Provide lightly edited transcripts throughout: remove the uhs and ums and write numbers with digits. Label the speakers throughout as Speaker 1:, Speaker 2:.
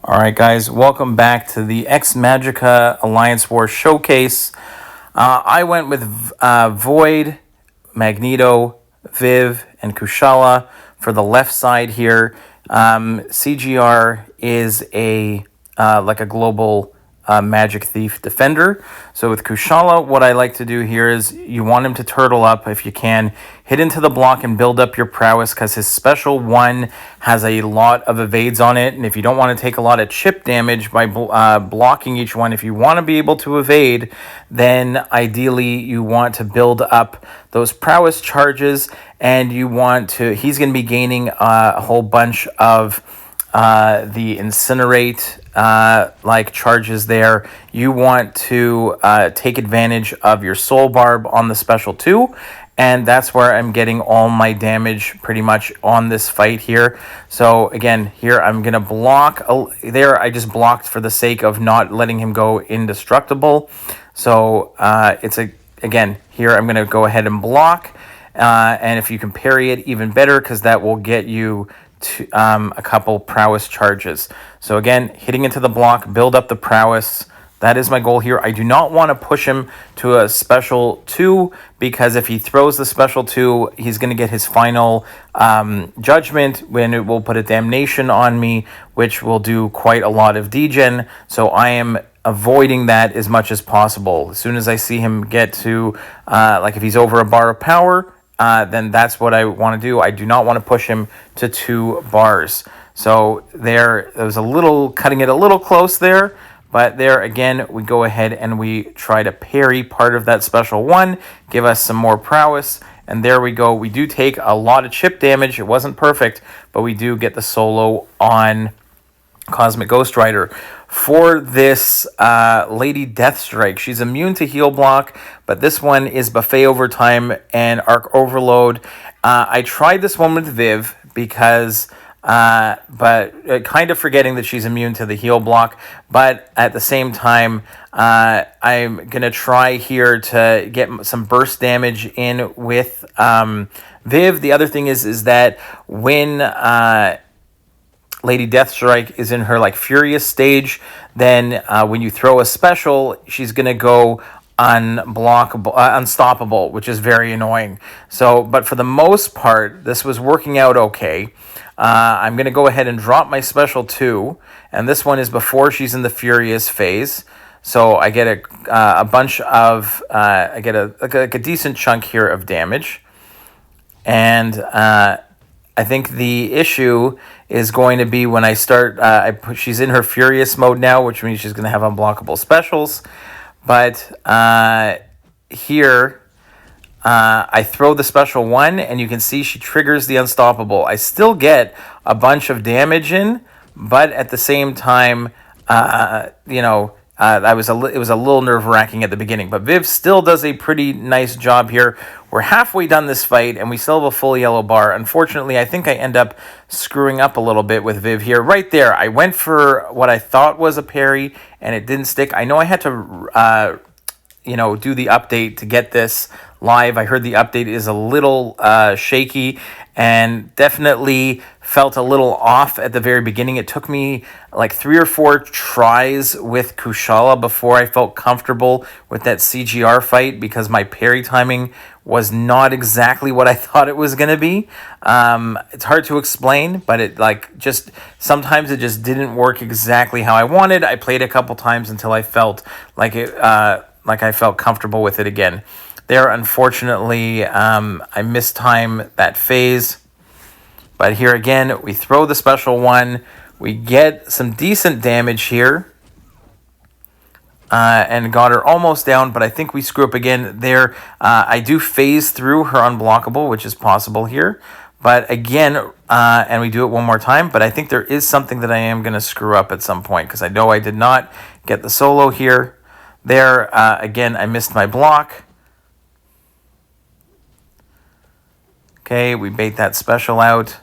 Speaker 1: All right, guys, welcome back to the X-Magica Alliance War Showcase. I went with Void, Magneto, Viv, and Kushala for the left side here. CGR is a like a global magic thief defender. So with Kushala, what I like to do here is you want him to turtle up if you can, hit into the block and build up your prowess, because his special one has a lot of evades on it, and if you don't want to take a lot of chip damage by blocking each one, if you want to be able to evade, then ideally you want to build up those prowess charges, and you want to, he's going to be gaining a whole bunch of the incinerate like charges there. You want to take advantage of your soul barb on the special too, and that's where I'm getting all my damage pretty much on this fight here. So again, here I'm gonna block there. I just blocked for the sake of not letting him go indestructible. So again here I'm gonna go ahead and block, and if you can parry it, even better, because that will get you to, a couple prowess charges. So again, hitting into the block, build up the prowess. That is my goal here. I do not want to push him to a special 2, because if he throws the special 2, he's going to get his final judgment, when it will put a damnation on me, which will do quite a lot of degen. So I am avoiding that as much as possible. As soon as I see him get to, like if he's over a bar of power, then that's what I want to do. I do not want to push him to 2 bars. So there was a little, cutting it a little close there, but there again, we go ahead and we try to parry part of that special 1, give us some more prowess, and there we go. We do take a lot of chip damage. It wasn't perfect, but we do get the solo on Cosmic Ghost Rider. For this Lady Deathstrike, she's immune to heal block, but this one is Buffet Overtime and Arc Overload. I tried this one with Viv because, but kind of forgetting that she's immune to the heal block, but at the same time, I'm going to try here to get some burst damage in with Viv. The other thing is that when Lady Deathstrike is in her like furious stage, then when you throw a special, she's gonna go unblockable, unstoppable, which is very annoying. So, but for the most part, this was working out okay. I'm gonna go ahead and drop my special 2, and this one is before she's in the furious phase. So I get a bunch of I get a decent chunk here of damage, and I think the issue is going to be when I start, she's in her furious mode now, which means she's going to have unblockable specials. But here, I throw the special 1, and you can see she triggers the unstoppable. I still get a bunch of damage in, but at the same time, you know, it was a little nerve-wracking at the beginning, but Viv still does a pretty nice job here. We're halfway done this fight, and we still have a full yellow bar. Unfortunately, I think I end up screwing up a little bit with Viv here. Right there, I went for what I thought was a parry, and it didn't stick. I know I had to, you know, do the update to get this live. I heard the update is a little shaky, and definitely felt a little off at the very beginning. It took me like 3 or 4 tries with Kushala before I felt comfortable with that CGR fight, because my parry timing was not exactly what I thought it was going to be. It's hard to explain, but it like just sometimes it just didn't work exactly how I wanted. I played a couple times until I felt like it like I felt comfortable with it again. There, unfortunately, I mistime that phase. But here again, we throw the special 1. We get some decent damage here. And got her almost down, but I think we screw up again there. I do phase through her unblockable, which is possible here. But again, and we do it one more time, but I think there is something that I am going to screw up at some point, because I know I did not get the solo here. There, again, I missed my block. Okay, we bait that special out.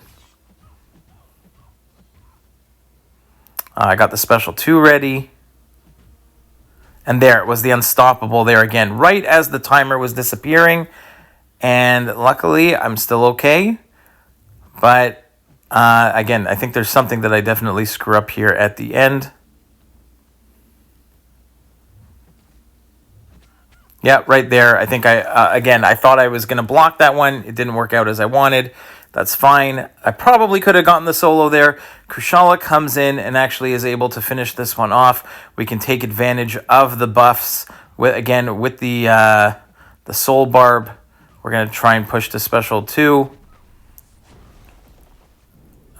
Speaker 1: I got the special 2 ready. And there, it was the unstoppable there again, right as the timer was disappearing. And luckily, I'm still okay. But Again, I think there's something that I definitely screw up here at the end. Yeah, right there. I think again, I thought I was going to block that one. It didn't work out as I wanted. That's fine. I probably could have gotten the solo there. Kushala comes in and actually is able to finish this one off. We can take advantage of the buffs with the soul barb. We're going to try and push to special 2.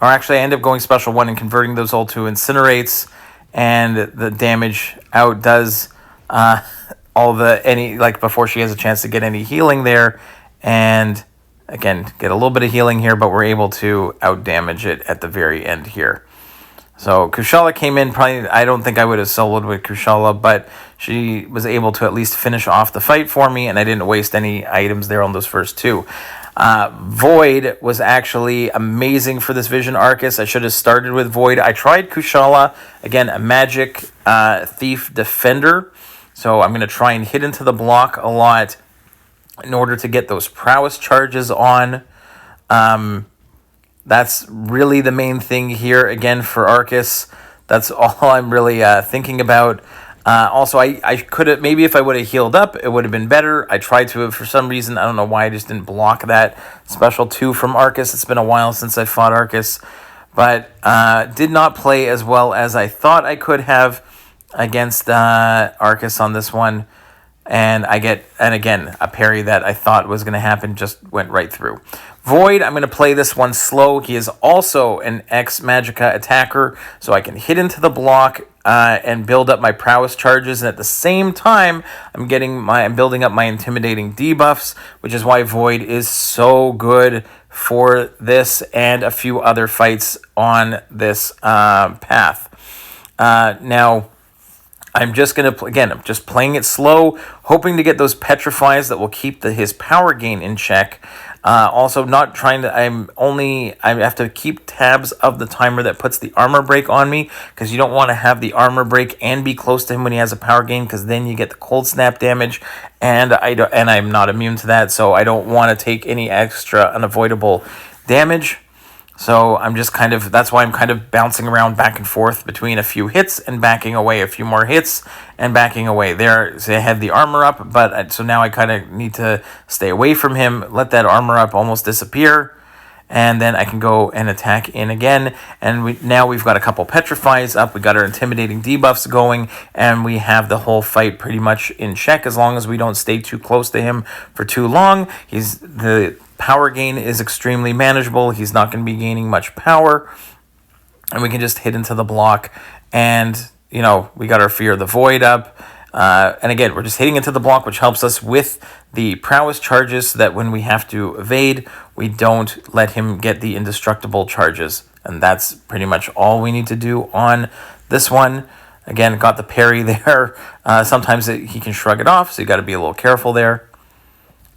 Speaker 1: Or actually, I end up going special 1 and converting those all to incinerates, and the damage outdoes before she has a chance to get any healing there. And again, get a little bit of healing here, but we're able to outdamage it at the very end here. So Kushala came in, probably, I don't think I would have soloed with Kushala, but she was able to at least finish off the fight for me, and I didn't waste any items there on those first 2. Void was actually amazing for this Vision Arcus. I should have started with Void. I tried Kushala, again, a magic thief defender. So I'm going to try and hit into the block a lot in order to get those prowess charges on. That's really the main thing here, again, for Arcus. That's all I'm really thinking about. Also, I could have, maybe if I would have healed up, it would have been better. I tried to, for some reason, I don't know why I just didn't block that special 2 from Arcus. It's been a while since I fought Arcus. But did not play as well as I thought I could have against Arcus on this one. And again, a parry that I thought was going to happen just went right through. Void, I'm going to play this one slow. He is also an X-Magica attacker, so I can hit into the block and build up my prowess charges. And at the same time, I'm building up my intimidating debuffs, which is why Void is so good for this and a few other fights on this path. Now, I'm just going to, again, I'm just playing it slow, hoping to get those petrifies that will keep his power gain in check. Also, not trying to, I have to keep tabs of the timer that puts the armor break on me, because you don't want to have the armor break and be close to him when he has a power gain, because then you get the cold snap damage, and I'm not immune to that, so I don't want to take any extra unavoidable damage. So I'm just that's why I'm kind of bouncing around back and forth between a few hits and backing away, a few more hits and backing away. There, so I had the armor up, but so now I kind of need to stay away from him, let that armor up almost disappear, and then I can go and attack in again. And now we've got a couple petrifies up, we got our intimidating debuffs going, and we have the whole fight pretty much in check as long as we don't stay too close to him for too long. The power gain is extremely manageable. He's not going to be gaining much power, and we can just hit into the block, and we got our Fear of the Void up, and again, we're just hitting into the block, which helps us with the prowess charges, so that when we have to evade, we don't let him get the indestructible charges. And that's pretty much all we need to do on this one. Again, got the parry there. Sometimes he can shrug it off, so you got to be a little careful there.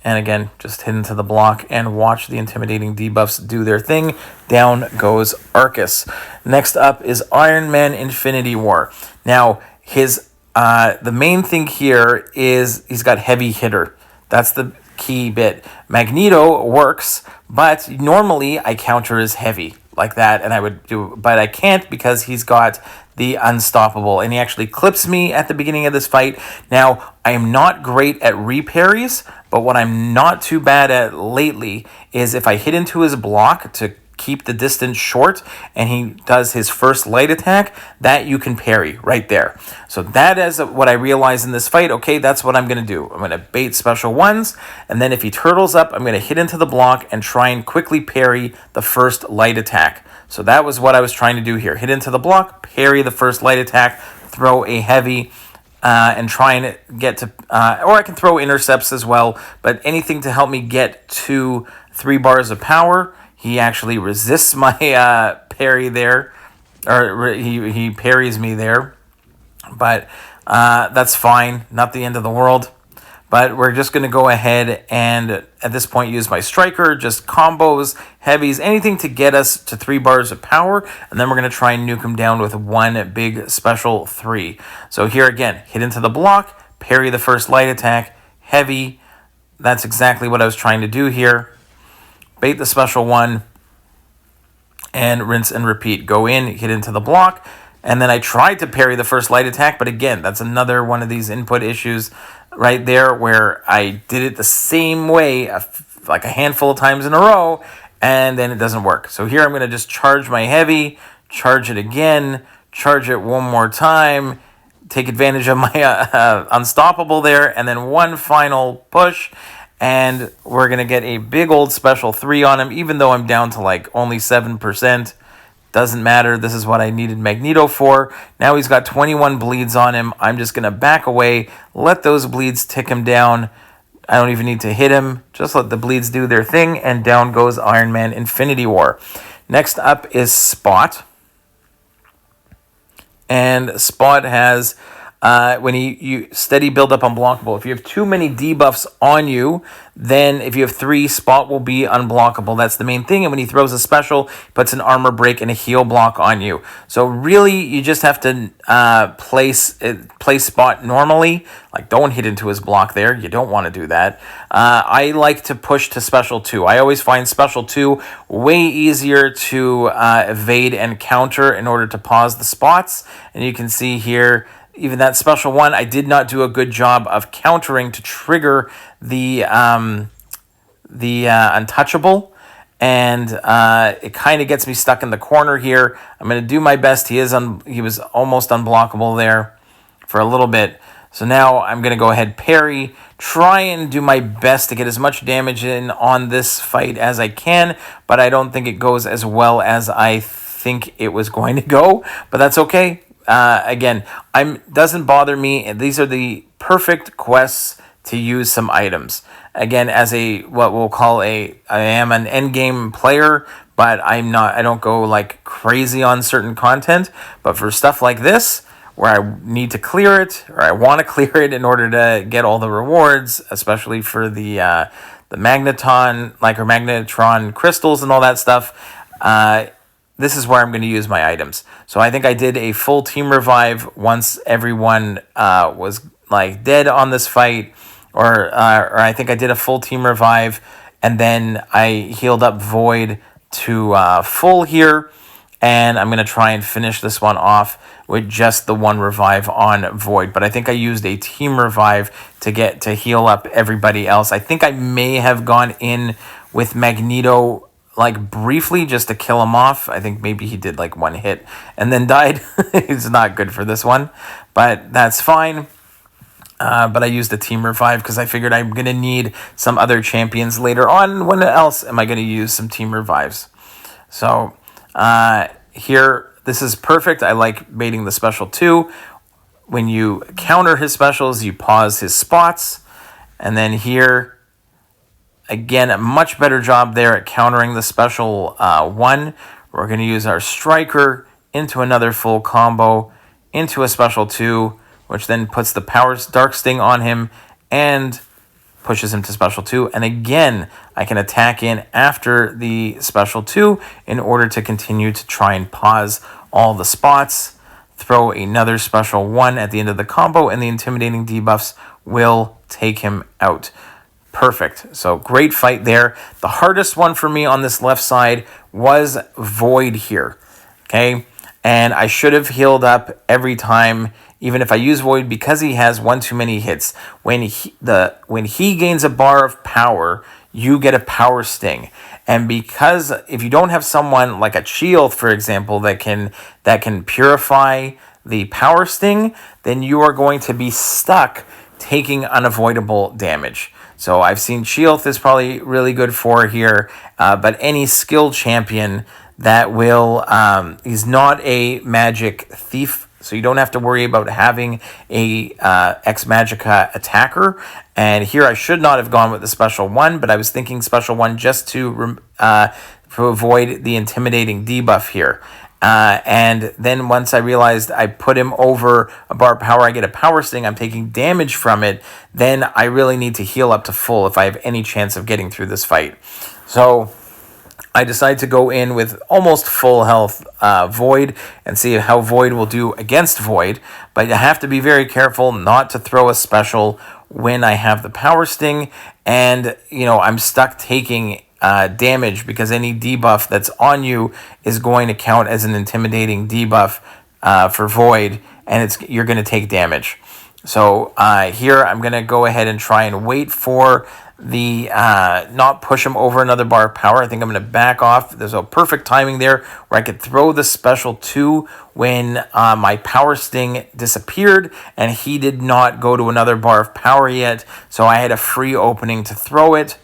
Speaker 1: And again, just hit into the block and watch the intimidating debuffs do their thing. Down goes Arcus. Next up is Iron Man Infinity War. Now, the main thing here is he's got heavy hitter. That's the key bit. Magneto works, but normally I counter as heavy like that, and I would do, but I can't because he's got the unstoppable, and he actually clips me at the beginning of this fight. Now, I am not great at reparries, but what I'm not too bad at lately is if I hit into his block to keep the distance short and he does his first light attack, that you can parry right there. So that is what I realized in this fight. Okay, that's what I'm going to do. I'm going to bait special ones, and then if he turtles up, I'm going to hit into the block and try and quickly parry the first light attack. So that was what I was trying to do here. Hit into the block, parry the first light attack, throw a heavy, and try and get to, or I can throw intercepts as well, but anything to help me get to 3 bars of power. He actually resists my parry there, or he parries me there, but that's fine, not the end of the world. But we're just going to go ahead and at this point use my striker, just combos, heavies, anything to get us to 3 bars of power, and then we're going to try and nuke him down with one big special 3. So here again, hit into the block, parry the first light attack, heavy. That's exactly what I was trying to do here. Bait the special 1, and rinse and repeat. Go in, hit into the block, and then I tried to parry the first light attack, but again, that's another one of these input issues right there where I did it the same way like a handful of times in a row, and then it doesn't work. So here I'm going to just charge my heavy, charge it again, charge it one more time, take advantage of my unstoppable there, and then one final push, and we're going to get a big old special 3 on him, even though I'm down to like only 7%. Doesn't matter. This is what I needed Magneto for. Now he's got 21 bleeds on him. I'm just going to back away, let those bleeds tick him down. I don't even need to hit him. Just let the bleeds do their thing, and down goes Iron Man Infinity War. Next up is Spot. And Spot has, when you steady build up unblockable. If you have too many debuffs on you, then if you have 3, Spot will be unblockable. That's the main thing. And when he throws a special, he puts an armor break and a heal block on you. So really, you just have to place Spot normally. Like, don't hit into his block there. You don't want to do that. I like to push to special 2. I always find special 2 way easier to evade and counter in order to pause the spots. And you can see here, even that special 1, I did not do a good job of countering to trigger the untouchable, and it kind of gets me stuck in the corner here. I'm going to do my best. He was almost unblockable there for a little bit. So now I'm going to go ahead, parry, try and do my best to get as much damage in on this fight as I can, but I don't think it goes as well as I think it was going to go, but that's okay. Again, doesn't bother me. These are the perfect quests to use some items. Again, as what we'll call I am an endgame player, but I don't go like crazy on certain content. But for stuff like this, where I need to clear it, or I want to clear it in order to get all the rewards, especially for the magnetron crystals and all that stuff, this is where I'm going to use my items. So I think I did a full team revive once everyone was like dead on this fight, or I think I did a full team revive, and then I healed up Void to full here, and I'm going to try and finish this one off with just the one revive on Void. But I think I used a team revive to heal up everybody else. I think I may have gone in with Magneto like briefly just to kill him off. I think maybe he did like one hit and then died. It's not good for this one, but that's fine. But I used the team revive because I figured I'm going to need some other champions later on. When else am I going to use some team revives? So here, this is perfect. I like baiting the special 2. When you counter his specials, you pause his spots. And then here, again, a much better job there at countering the special 1. We're going to use our striker into another full combo, into a special 2, which then puts the Dark Sting on him and pushes him to special 2. And again, I can attack in after the special 2 in order to continue to try and pause all the spots. Throw another special 1 at the end of the combo, and the intimidating debuffs will take him out. Perfect. So great fight there. The hardest one for me on this left side was Void here. Okay. And I should have healed up every time, even if I use Void, because he has one too many hits. When he gains a bar of power, you get a power sting. And because if you don't have someone like a shield, for example, that can purify the power sting, then you are going to be stuck taking unavoidable damage. So I've seen Sheilth is probably really good for here, but any skilled champion that will, he's not a magic thief, so you don't have to worry about having a X-Magica attacker. And here I should not have gone with the special 1, but I was thinking special 1 just to avoid the intimidating debuff here. And then once I realized I put him over a bar of power, I get a power sting, I'm taking damage from it, then I really need to heal up to full if I have any chance of getting through this fight. So I decided to go in with almost full health Void and see how Void will do against Void. But I have to be very careful not to throw a special when I have the power sting, and I'm stuck taking damage, because any debuff that's on you is going to count as an intimidating debuff for Void, and you're going to take damage. So here I'm going to go ahead and try and wait for the not push him over another bar of power. I think I'm going to back off. There's a perfect timing there where I could throw the special 2 when my power sting disappeared, and he did not go to another bar of power yet, so I had a free opening to throw it,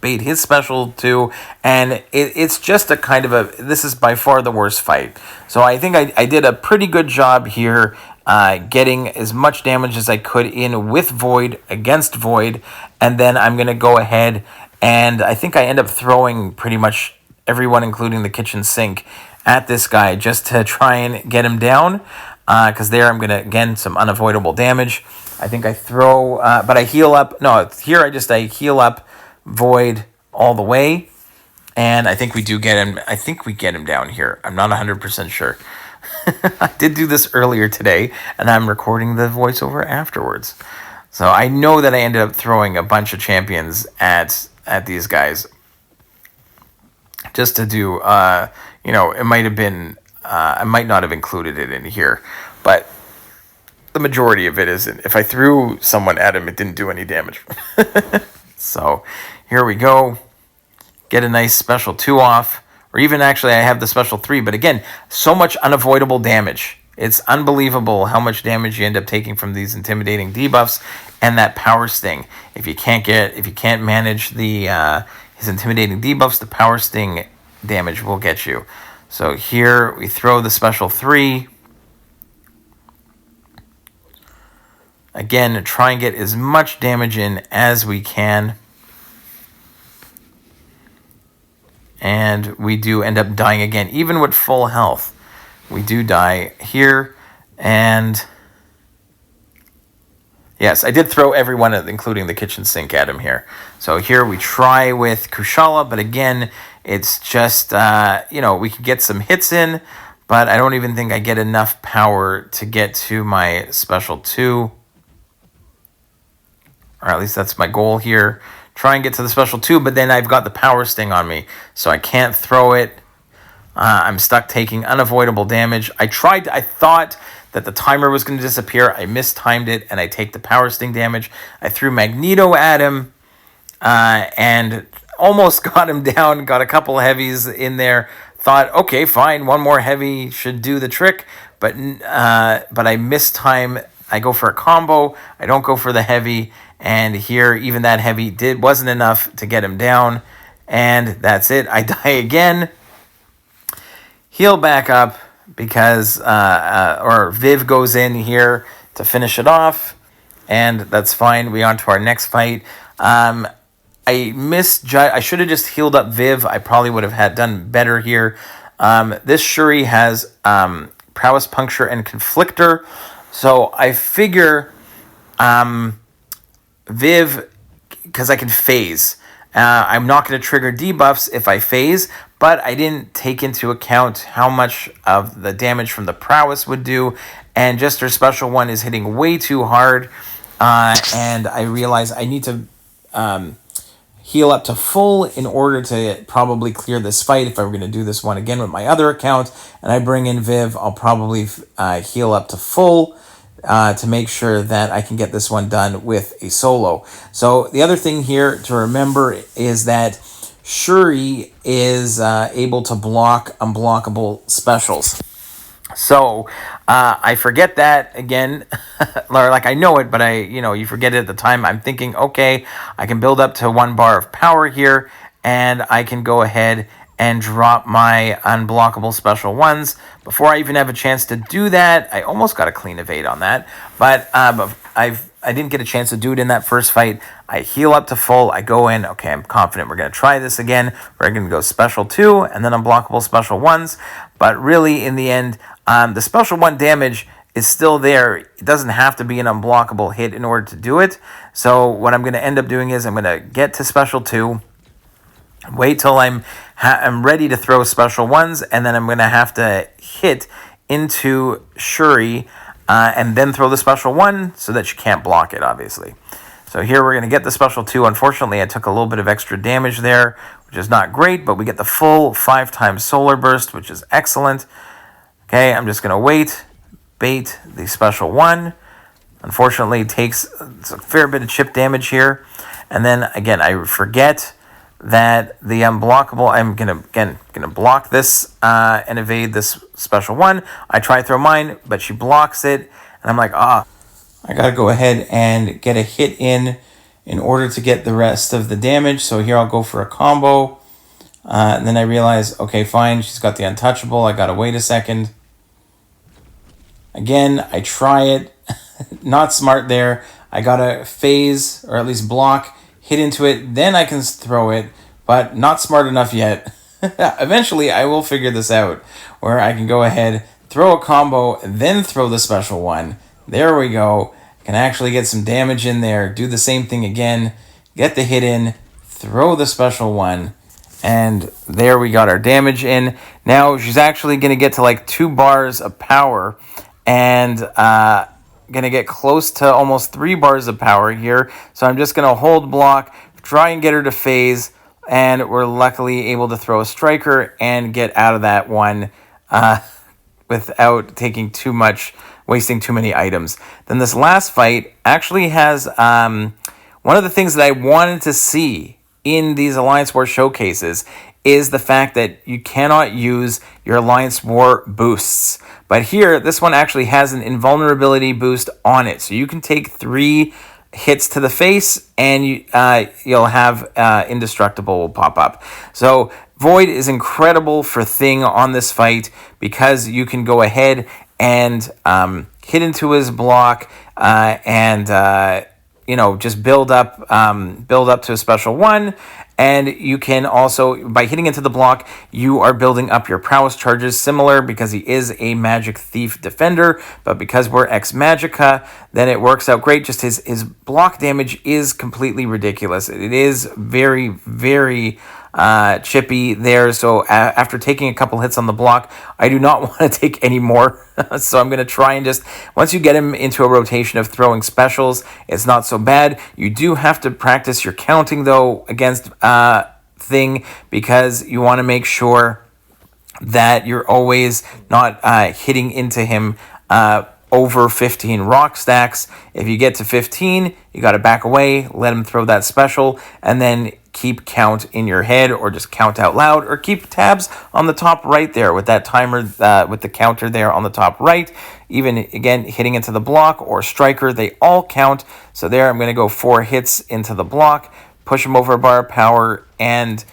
Speaker 1: bait his special 2, and it's just a kind of this is by far the worst fight. So I think I did a pretty good job here, getting as much damage as I could in with Void against Void, and then I'm going to go ahead and I think I end up throwing pretty much everyone, including the kitchen sink, at this guy just to try and get him down, because there I'm going to, again, some unavoidable damage. I think I throw, but I heal up. No, here I heal up Void all the way, and I think we do get him. I think we get him down here. I'm not 100% sure. I did do this earlier today, and I'm recording the voiceover afterwards. So I know that I ended up throwing a bunch of champions at these guys just to do, it might have been, I might not have included it in here, but the majority of it isn't. If I threw someone at him, it didn't do any damage. So here we go. Get a nice special 2 off. Or even actually I have the special 3. But again, so much unavoidable damage. It's unbelievable how much damage you end up taking from these intimidating debuffs and that power sting. If you can't manage his intimidating debuffs, the power sting damage will get you. So here we throw the special 3. Again, try and get as much damage in as we can. And we do end up dying again. Even with full health, we do die here. And yes, I did throw everyone, including the kitchen sink, at him here. So here we try with Kushala, but again, it's just, we can get some hits in, but I don't even think I get enough power to get to my special 2. Or at least that's my goal here. Try and get to the special 2, but then I've got the power sting on me, so I can't throw it. I'm stuck taking unavoidable damage. I thought that the timer was going to disappear. I mistimed it, and I take the power sting damage. I threw Magneto at him, and almost got him down. Got a couple heavies in there. Thought, okay, fine, one more heavy should do the trick, but I mistime. I go for a combo. I don't go for the heavy. And here, even that heavy wasn't enough to get him down. And that's it. I die again. Heal back up because, or Viv goes in here to finish it off. And that's fine. We on to our next fight. I should have just healed up Viv. I probably would have done better here. This Shuri has Prowess Puncture and Conflictor. So I figure Viv, because I can phase. I'm not going to trigger debuffs if I phase, but I didn't take into account how much of the damage from the Prowess would do, and just her special 1 is hitting way too hard, and I realize I need to heal up to full in order to probably clear this fight. If I were going to do this one again with my other account, and I bring in Viv, I'll probably heal up to full, to make sure that I can get this one done with a solo. So the other thing here to remember is that Shuri is able to block unblockable specials. So I forget that again, like I know it, but you forget it at the time. I'm thinking, okay, I can build up to 1 bar of power here, and I can go ahead and drop my unblockable special 1s. Before I even have a chance to do that, I almost got a clean evade on that, but I didn't get a chance to do it in that first fight. I heal up to full, I go in, okay, I'm confident we're going to try this again. We're going to go special 2, and then unblockable special 1s, but really, in the end, the special 1 damage is still there. It doesn't have to be an unblockable hit in order to do it, so what I'm going to end up doing is I'm going to get to special 2, wait till I'm ready to throw special 1s, and then I'm going to have to hit into Shuri, and then throw the special 1 so that she can't block it, obviously. So here we're going to get the special 2. Unfortunately, I took a little bit of extra damage there, which is not great, but we get the full 5 times solar burst, which is excellent. Okay, I'm just going to wait, bait the special 1. Unfortunately, it takes a fair bit of chip damage here. And then, again, I forget that the unblockable, I'm gonna block this and evade this special 1. I try to throw mine, but she blocks it. And I'm like, I got to go ahead and get a hit in order to get the rest of the damage. So here I'll go for a combo. And then I realize, okay, fine, she's got the untouchable. I got to wait a second. Again, I try it. Not smart there. I got to phase, or at least block, hit into it. Then I can throw it, but not smart enough yet. Eventually, I will figure this out, where I can go ahead, throw a combo, then throw the special 1. There we go. Can actually get some damage in there. Do the same thing again. Get the hit in. Throw the special 1. And there we got our damage in. Now she's actually going to get to like 2 bars of power. And going to get close to almost 3 bars of power here. So I'm just going to hold block. Try and get her to phase. And we're luckily able to throw a striker and get out of that one without taking too much, wasting too many items. Then this last fight actually has one of the things that I wanted to see in these Alliance War showcases is the fact that you cannot use your Alliance War boosts. But here, this one actually has an invulnerability boost on it. So you can take 3 hits to the face and you'll have indestructible will pop up. So Void is incredible for Thing on this fight because you can go ahead and hit into his block and just build up to a special 1. And you can also, by hitting into the block, you are building up your prowess charges, similar because he is a magic thief defender. But because we're X-Magica, then it works out great. Just his block damage is completely ridiculous. It is very, very chippy there. So after taking a couple hits on the block, I do not want to take any more. So I'm going to try and just, once you get him into a rotation of throwing specials, it's not so bad. You do have to practice your counting, though, against Thing, because you want to make sure that you're always not hitting into him over 15 rock stacks. If you get to 15, you got to back away, let him throw that special, and then keep count in your head, or just count out loud, or keep tabs on the top right there with that timer, with the counter there on the top right. Even, again, hitting into the block or striker, they all count. So there, I'm going to go 4 hits into the block, push him over a bar of power, and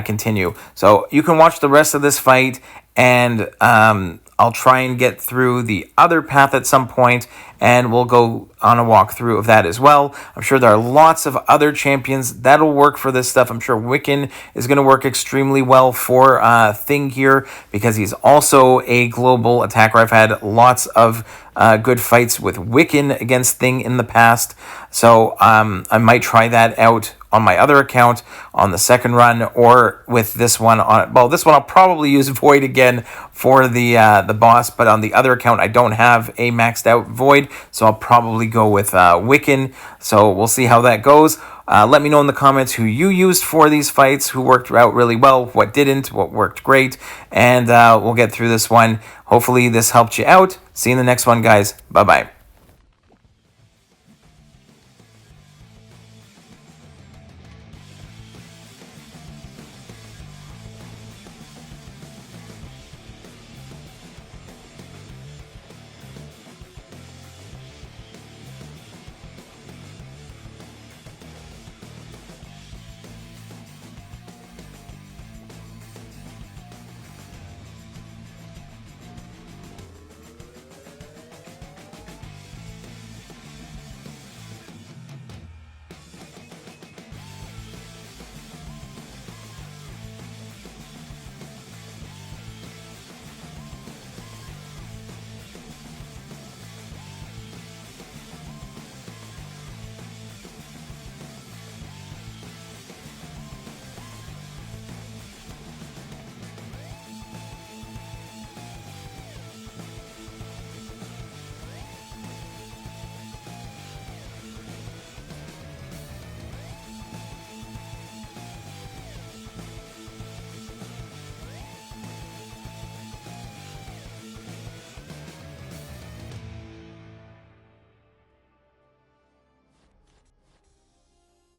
Speaker 1: continue. So you can watch the rest of this fight, and I'll try and get through the other path at some point, and we'll go on a walkthrough of that as well. I'm sure there are lots of other champions that'll work for this stuff. I'm sure Wiccan is going to work extremely well for Thing here, because he's also a global attacker. I've had lots of good fights with Wiccan against Thing in the past, so I might try that out on my other account on the second run, or with this one on. Well, this one I'll probably use Void again for the boss, but on the other account I don't have a maxed out Void, so I'll probably go with Wiccan. So we'll see how that goes. Let me know in the comments who you used for these fights, who worked out really well, what didn't, what worked great, and we'll get through this one. Hopefully this helped you out. See you in the next one, guys. Bye-bye.